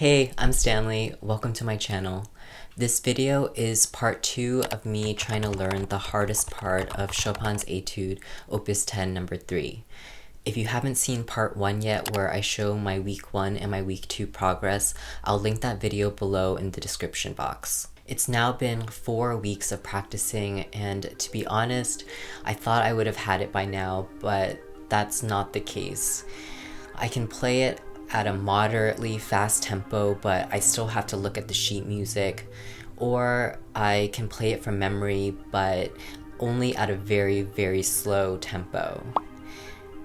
Hey, I'm Stanley. Welcome to my channel. This video is part 2 of me trying to learn the hardest part of Chopin's Etude Opus 10 No. 3. If you haven't seen part 1 yet where I show my week 1 and my week 2 progress, I'll link that video below in the description box. It's now been 4 weeks of practicing, and to be honest, I thought I would have had it by now, but that's not the case. I can play it at a moderately fast tempo, but I still have to look at the sheet music, or I can play it from memory, but only at a very slow tempo.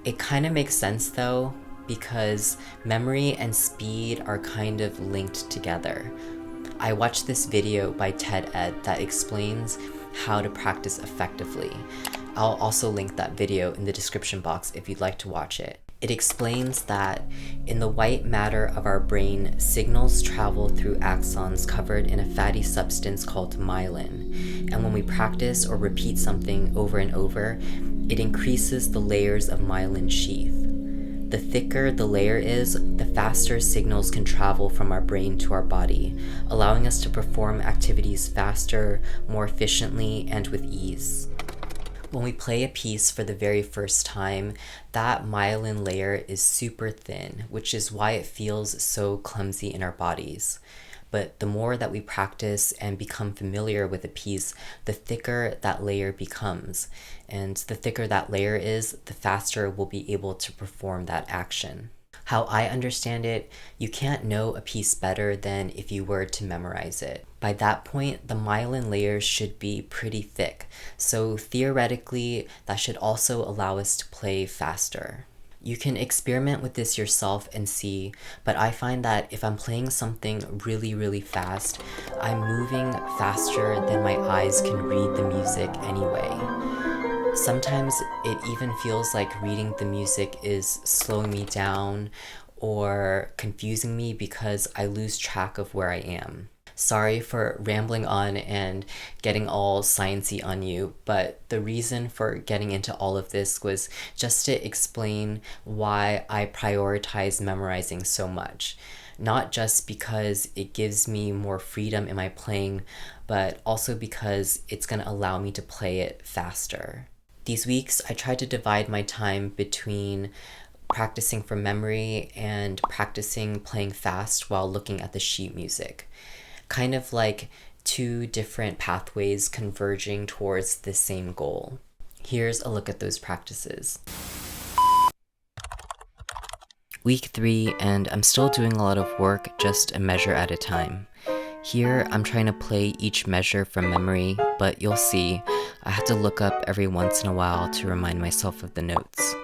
It kind of makes sense though, because memory and speed are kind of linked together. I watched this video by TED Ed that explains how to practice effectively. I'll also link that video in the description box if you'd like to watch it. It explains that in the white matter of our brain, signals travel through axons covered in a fatty substance called myelin. And when we practice or repeat something over and over, it increases the layers of myelin sheath. The thicker the layer is, the faster signals can travel from our brain to our body, allowing us to perform activities faster, more efficiently, and with ease. When we play a piece for the very first time, that myelin layer is super thin, which is why it feels so clumsy in our bodies. But the more that we practice and become familiar with a piece, the thicker that layer becomes. And the thicker that layer is, the faster we'll be able to perform that action. How I understand it, you can't know a piece better than if you were to memorize it. By that point, the myelin layers should be pretty thick, so theoretically, that should also allow us to play faster. You can experiment with this yourself and see, but I find that if I'm playing something really fast, I'm moving faster than my eyes can read the music anyway. Sometimes it even feels like reading the music is slowing me down or confusing me because I lose track of where I am. Sorry for rambling on and getting all sciencey on you, but the reason for getting into all of this was just to explain why I prioritize memorizing so much. Not just because it gives me more freedom in my playing, but also because it's going to allow me to play it faster. These weeks, I tried to divide my time between practicing from memory and practicing playing fast while looking at the sheet music. Kind of like two different pathways converging towards the same goal. Here's a look at those practices. Week 3, and I'm still doing a lot of work, just a measure at a time. Here, I'm trying to play each measure from memory, but you'll see, I have to look up every once in a while to remind myself of the notes.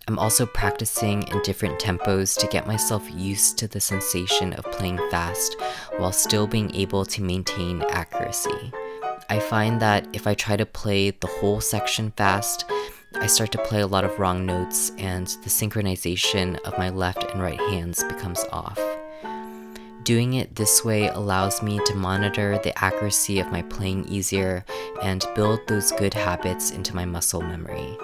I'm also practicing in different tempos to get myself used to the sensation of playing fast while still being able to maintain accuracy. I find that if I try to play the whole section fast, I start to play a lot of wrong notes and the synchronization of my left and right hands becomes off. Doing it this way allows me to monitor the accuracy of my playing easier and build those good habits into my muscle memory.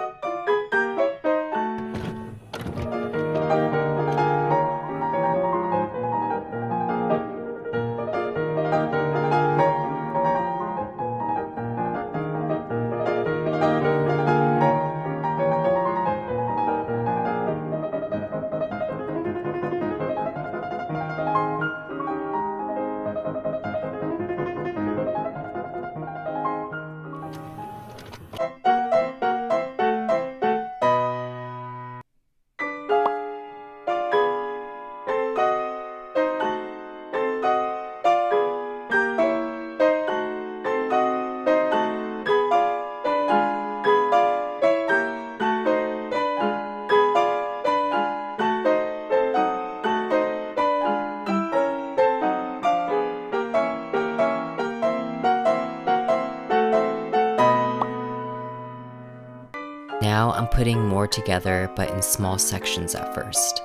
Now I'm putting more together, but in small sections at first.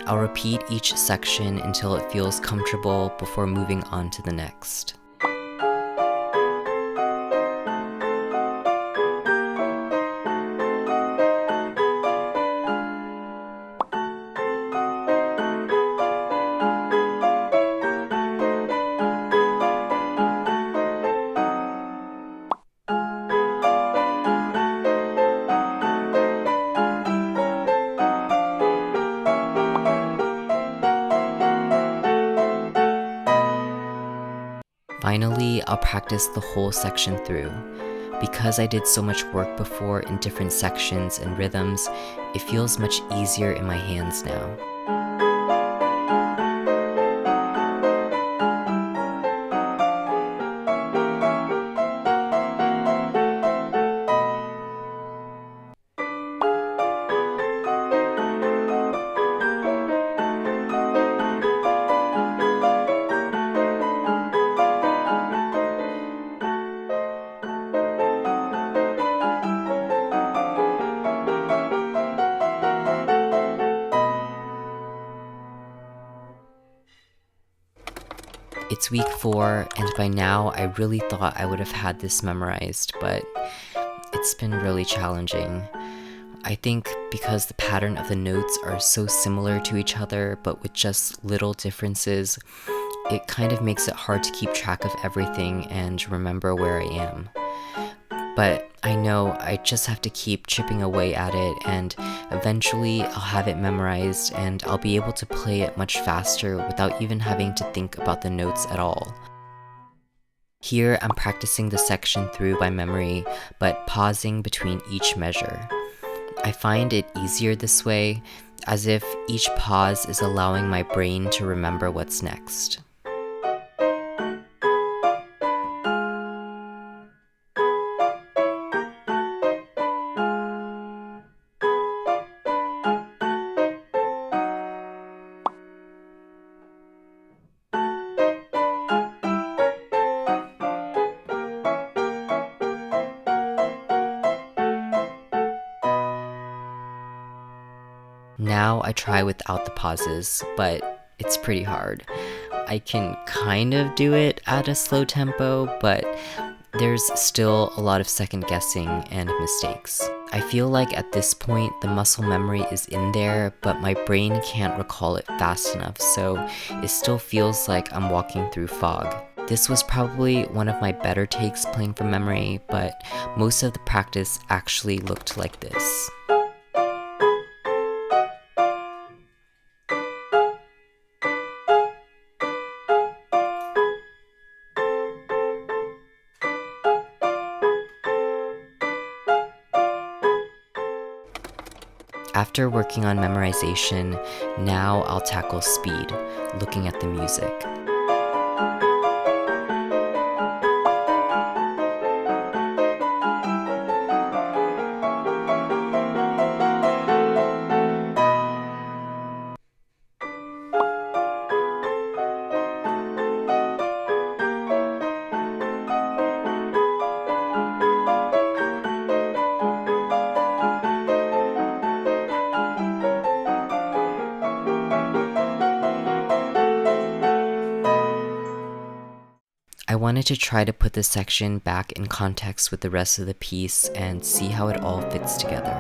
I'll repeat each section until it feels comfortable before moving on to the next. Finally, I'll practice the whole section through. Because I did so much work before in different sections and rhythms, it feels much easier in my hands now. It's week 4, and by now I really thought I would have had this memorized, but it's been really challenging. I think because the pattern of the notes are so similar to each other, but with just little differences, it kind of makes it hard to keep track of everything and remember where I am. But I know I just have to keep chipping away at it, and eventually I'll have it memorized and I'll be able to play it much faster without even having to think about the notes at all. Here I'm practicing the section through by memory, but pausing between each measure. I find it easier this way, as if each pause is allowing my brain to remember what's next. Now I try without the pauses, but it's pretty hard. I can kind of do it at a slow tempo, but there's still a lot of second guessing and mistakes. I feel like at this point the muscle memory is in there, but my brain can't recall it fast enough, so it still feels like I'm walking through fog. This was probably one of my better takes playing from memory, but most of the practice actually looked like this. After working on memorization, now I'll tackle speed, looking at the music. I wanted to try to put this section back in context with the rest of the piece and see how it all fits together.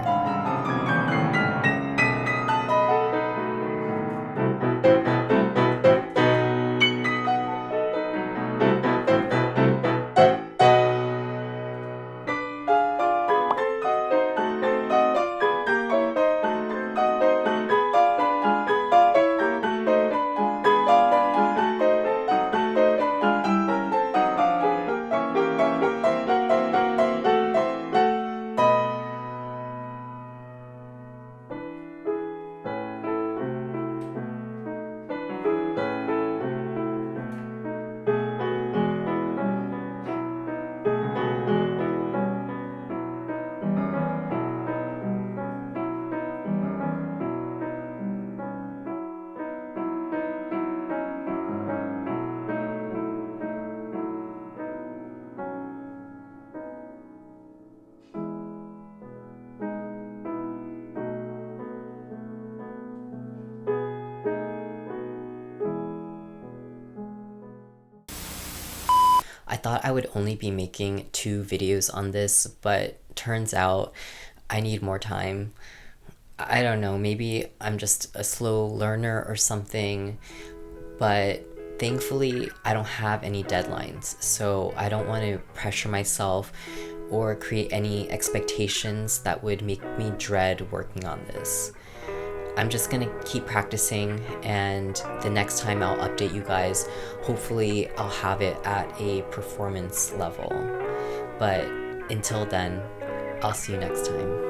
I thought I would only be making 2 videos on this, but turns out I need more time. I don't know, maybe I'm just a slow learner or something, but thankfully I don't have any deadlines, so I don't want to pressure myself or create any expectations that would make me dread working on this. I'm just gonna keep practicing, and the next time I'll update you guys. Hopefully I'll have it at a performance level. But until then, I'll see you next time.